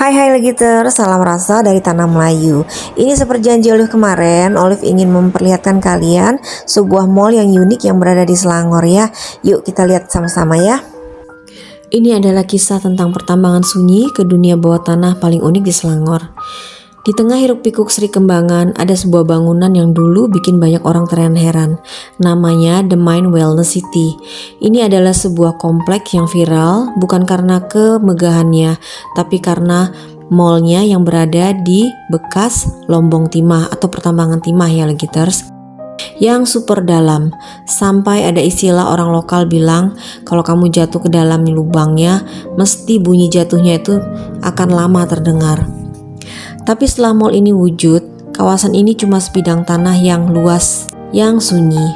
Hai hai Legiter, salam rasa dari Tanah Melayu. Ini seperti janji Olive kemarin, Olive ingin memperlihatkan kalian sebuah mall yang unik yang berada di Selangor ya. Yuk kita lihat sama-sama ya. Ini adalah kisah tentang pertambangan sunyi ke dunia bawah tanah paling unik di Selangor. Di tengah hiruk pikuk Sri Kembangan ada sebuah bangunan yang dulu bikin banyak orang terheran-heran. Namanya The Mind Wellness City. Ini adalah sebuah kompleks yang viral bukan karena kemegahannya, tapi karena mallnya yang berada di bekas lombong timah atau pertambangan timah ya Legiters, yang super dalam. Sampai ada istilah orang lokal bilang kalau kamu jatuh ke dalam lubangnya, mesti bunyi jatuhnya itu akan lama terdengar. Tapi setelah mall ini wujud, kawasan ini cuma sebidang tanah yang luas, yang sunyi.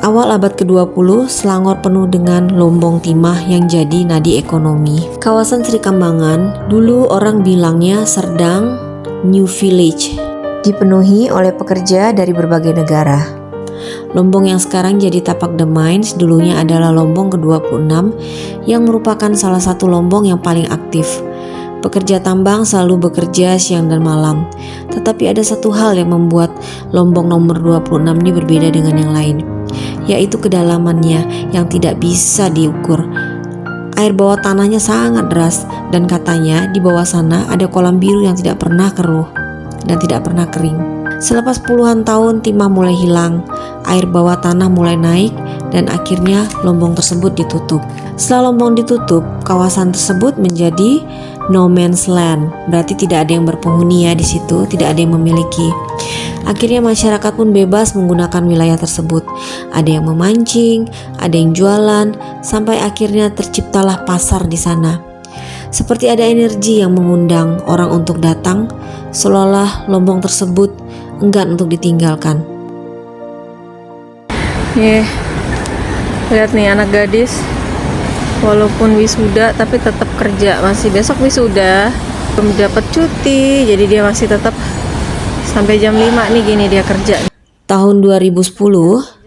Awal abad ke-20, Selangor penuh dengan lombong timah yang jadi nadi ekonomi. Kawasan Sri Kembangan, dulu orang bilangnya Serdang New Village, dipenuhi oleh pekerja dari berbagai negara. Lombong yang sekarang jadi tapak The Mines dulunya adalah lombong ke-26 yang merupakan salah satu lombong yang paling aktif. Pekerja tambang selalu bekerja siang dan malam. Tetapi ada satu hal yang membuat lombong nomor 26 ini berbeda dengan yang lain, yaitu kedalamannya yang tidak bisa diukur. Air bawah tanahnya sangat deras dan katanya di bawah sana ada kolam biru yang tidak pernah keruh dan tidak pernah kering. Selepas puluhan tahun timah mulai hilang, air bawah tanah mulai naik dan akhirnya lombong tersebut ditutup. Setelah lombong ditutup, kawasan tersebut menjadi no man's land. Berarti tidak ada yang berpenghuni ya di situ, tidak ada yang memiliki. Akhirnya masyarakat pun bebas menggunakan wilayah tersebut. Ada yang memancing, ada yang jualan, sampai akhirnya terciptalah pasar di sana. Seperti ada energi yang mengundang orang untuk datang, seolah lombong tersebut enggan untuk ditinggalkan. Lihat nih anak gadis, walaupun wisuda tapi tetap kerja, masih besok wisuda, belum dapat cuti, jadi dia masih tetap sampai jam 5 nih gini dia kerja. Tahun 2010,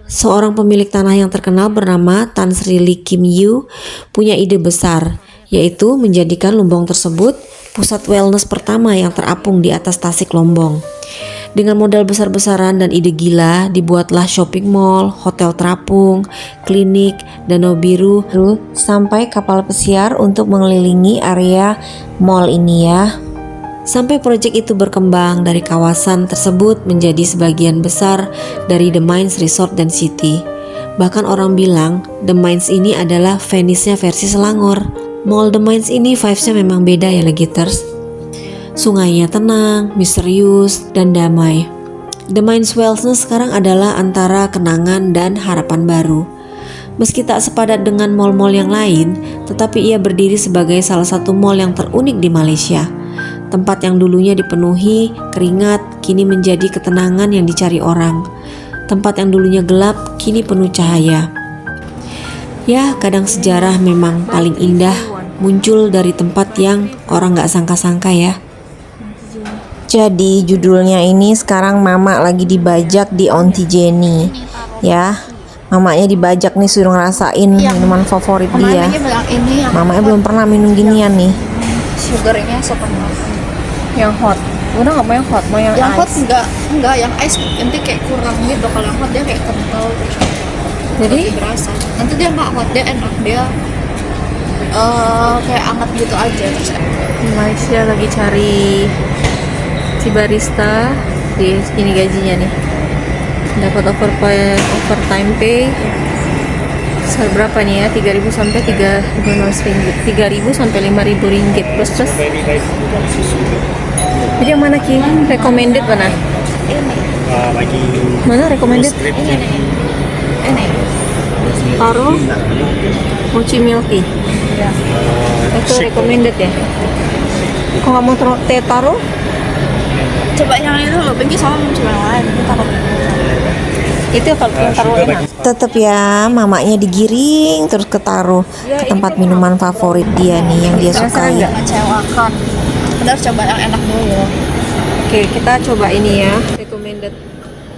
seorang pemilik tanah yang terkenal bernama Tan Sri Lee Kim Yew punya ide besar, yaitu menjadikan Lombong tersebut pusat wellness pertama yang terapung di atas Tasik Lombong. Dengan modal besar-besaran dan ide gila, dibuatlah shopping mall, hotel terapung, klinik, danau biru, sampai kapal pesiar untuk mengelilingi area mall ini ya. Sampai proyek itu berkembang dari kawasan tersebut menjadi sebagian besar dari The Mines Resort dan City. Bahkan orang bilang The Mines ini adalah Venice-nya versi Selangor. Mall The Mines ini vibes-nya memang beda ya Legiters. Sungainya tenang, misterius, dan damai. The Mines Wellness sekarang adalah antara kenangan dan harapan baru. Meski tak sepadat dengan mall-mall yang lain, tetapi ia berdiri sebagai salah satu mall yang terunik di Malaysia. Tempat yang dulunya dipenuhi keringat, kini menjadi ketenangan yang dicari orang. Tempat yang dulunya gelap, kini penuh cahaya. Ya, kadang sejarah memang paling indah muncul dari tempat yang orang gak sangka-sangka ya. Jadi judulnya ini sekarang mama lagi dibajak di Aunty Jenny ya. Mamanya dibajak nih, suruh ngerasain minuman favorit dia. Mamanya belum pernah minum ginian nih. Sugarnya sepenuhnya Yang hot, udah nggak mau yang hot, mau yang yang ice. hot enggak yang ice nanti kayak kurang gitu. Kalau yang hot dia kayak kental terus Jadi lebih berasa. Nanti dia nggak hot, dia enak, dia kayak anget gitu aja terus. Malaysia lagi cari si barista, di segini gajinya nih, dapat overtime pay berapa nih ya, 3.000 sampai 3.500 ringgit, 3.000 sampai 5.000 ringgit plus. Jadi yang mana Ki? Recommended mana? Bagi Mana recommended? Ini Taro, mochi milk tea. ya. Itu recommended ya? Kok nggak mau teh taro? Coba yang itu loh, benci sama coba yang lain. Kita takut. Itu kalau yang taro enak. Tetep ya, mamanya digiring terus ketaruh ke tempat minuman favorit dia nih yang dia sukai. Mengecewakan. Benar, coba yang enak dulu. Oke, kita coba ini ya. Recommended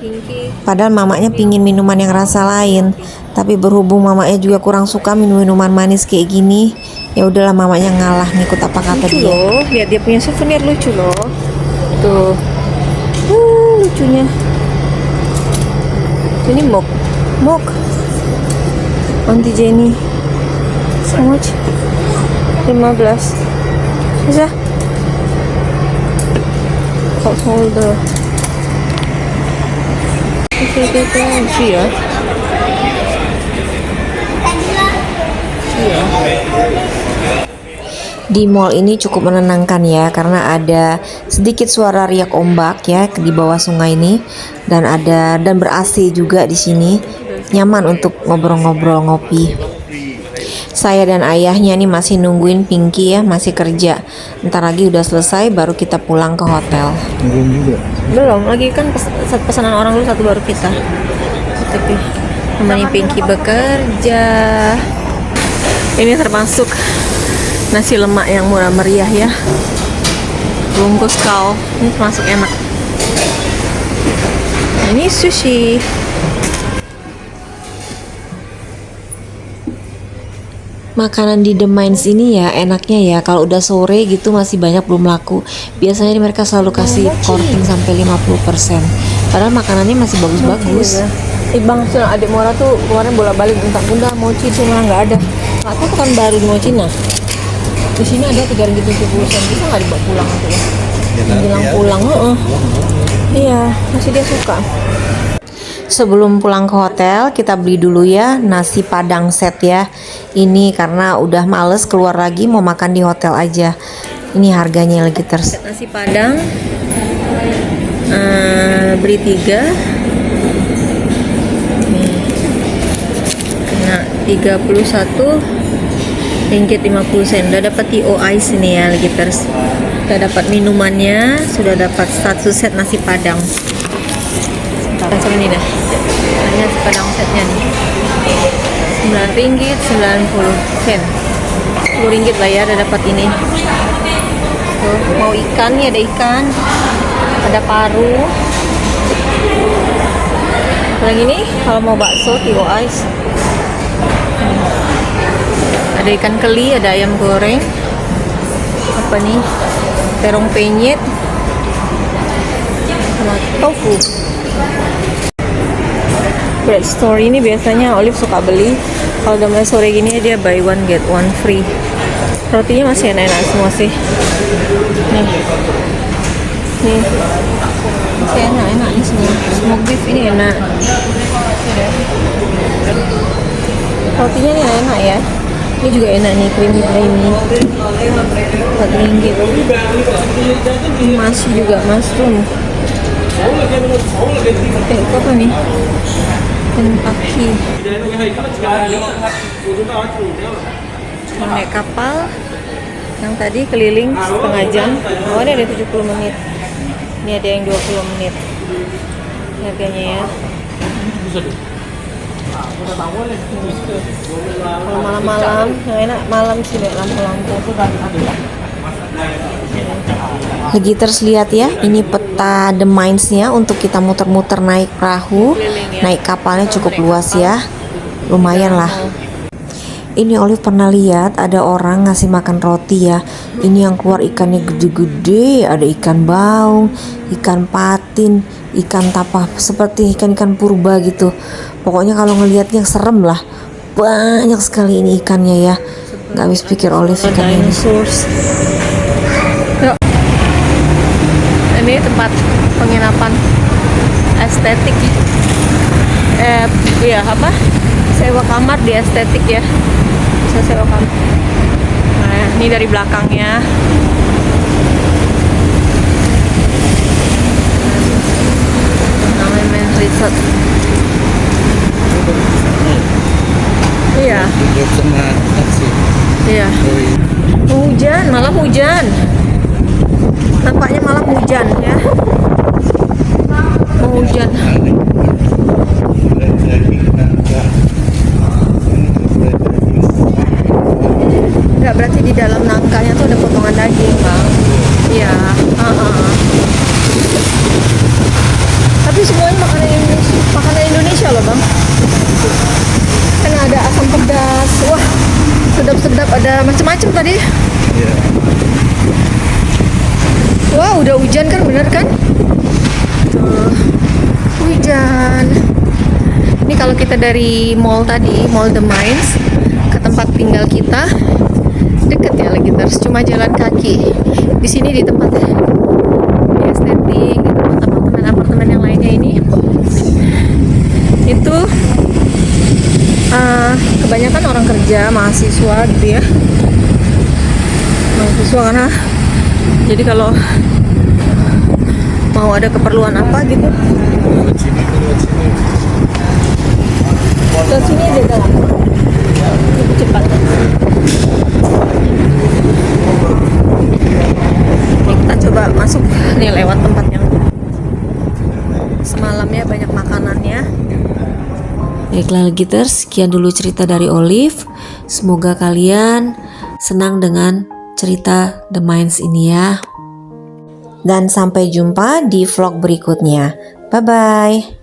Pinky. Padahal mamanya pingin minuman yang rasa lain, tapi berhubung mamanya juga kurang suka minum minuman manis kayak gini, ya udahlah mamanya ngalah ngikut apa kata Lucu dia. loh, lihat dia punya souvenir lucu loh. Tuh, lucunya. Ini mok, Auntie Jenny. How much? 15. Bisa? Cup holder. Lucu ya. Iya. Di mall ini cukup menenangkan ya, karena ada sedikit suara riak ombak ya di bawah sungai ini, dan ber-AC juga di sini. Nyaman untuk ngobrol-ngobrol ngopi. Saya dan ayahnya nih masih nungguin Pinky ya, masih kerja. Ntar lagi udah selesai baru kita pulang ke hotel. Belum, lagi kan pesanan orang dulu satu baru kita. Tapi temani Pinky bekerja. Ini termasuk nasi lemak yang murah meriah ya. Bungkus kau, ini termasuk enak. Ini sushi. Makanan di The Mines ini ya enaknya ya kalau udah sore gitu masih banyak belum laku. Biasanya mereka selalu kasih korting sampai 50%. Padahal makanannya masih bagus-bagus. Bang, adik Mora tuh kemarin bolak-balik minta bunda mochi, cuma nggak ada. Aku kan baru di mochi nah. Di sini ada 3.070 sen, bisa nggak dibawa pulang tuh ya? Bilang pulang, iya, masih dia suka. Sebelum pulang ke hotel kita beli dulu ya nasi padang set ya. Ini karena udah males keluar lagi, mau makan di hotel aja. Ini harganya lagi Nasi padang beli 3 nah 31 ringgit 50 sen. Udah dapat TO ice ini ya Ligiters. Udah dapat minumannya, sudah dapat 1 set nasi padang. Macam ini dah. Ini nasi padang setnya nih. 9 ringgit 90 sen. 10 ringgit lah ya, udah dapat ini. Tuh, mau ikan nih, ada ikan. Ada paru. Lagi nih, kalau mau bakso TO ice. Ada ikan keli, ada ayam goreng. Apa nih? Terong penyet. Sama tofu. Bread store ini biasanya Olive suka beli. Kalau udah mulai sore gini dia buy one get one free. Rotinya masih enak-enak semua sih. Nih, masih enak-enak nih semua. Smoke beef ini enak. Rotinya nih enak ya. Ini juga enak nih, creamy. 4 ringgit. Masih juga mushroom. Itu apa nih? Kentucky. Naik kapal yang tadi keliling setengah jam. Oh, ini ada 70 menit. Ini ada yang 20 menit. Harganya ya. Kalau malam-malam yang enak malam sih lihat lampu-lampu. Ligiters lihat ya, ini peta The Mines-nya untuk kita muter-muter naik perahu, naik kapalnya cukup luas ya, lumayan lah. Ini Olive pernah lihat ada orang ngasih makan roti ya. Ini yang keluar ikannya gede-gede, ada ikan baung, ikan patin, ikan tapah, seperti ikan-ikan purba gitu. Pokoknya kalau ngelihatnya serem lah, banyak sekali ini ikannya ya. Gak habis pikir Olive ikannya ini. Ini tempat penginapan estetik. Iya apa? Sewa kamar di estetik ya. Bisa sewa kamar. Nah, ini dari belakangnya. Namanya Men's Resort. Iya. Iya. Hujan, malam hujan. Nampaknya malam hujan ya. Mau hujan. Enggak, berarti di dalam nangkanya tuh ada potongan daging, Bang. Iya. Tapi semuanya makanan ada macam-macam tadi. Iya. Wah, udah hujan kan, bener kan? Tuh, hujan. Ini kalau kita dari mall tadi, Mall The Mines, ke tempat tinggal kita, deket ya lagi terus, cuma jalan kaki. Di sini di tempat estetik, di tempat apartemen yang lainnya ini, itu kebanyakan orang kerja, mahasiswa gitu ya. Mahasiswa karena jadi kalau mau ada keperluan apa gitu, ke sini deh dalam lebih cepat. Ini kita coba masuk nih lewat tempat yang semalamnya banyak makanannya. Baiklah Ligiters, sekian dulu cerita dari Olive. Semoga kalian senang dengan cerita The Mines ini ya. Dan sampai jumpa di vlog berikutnya. Bye-bye.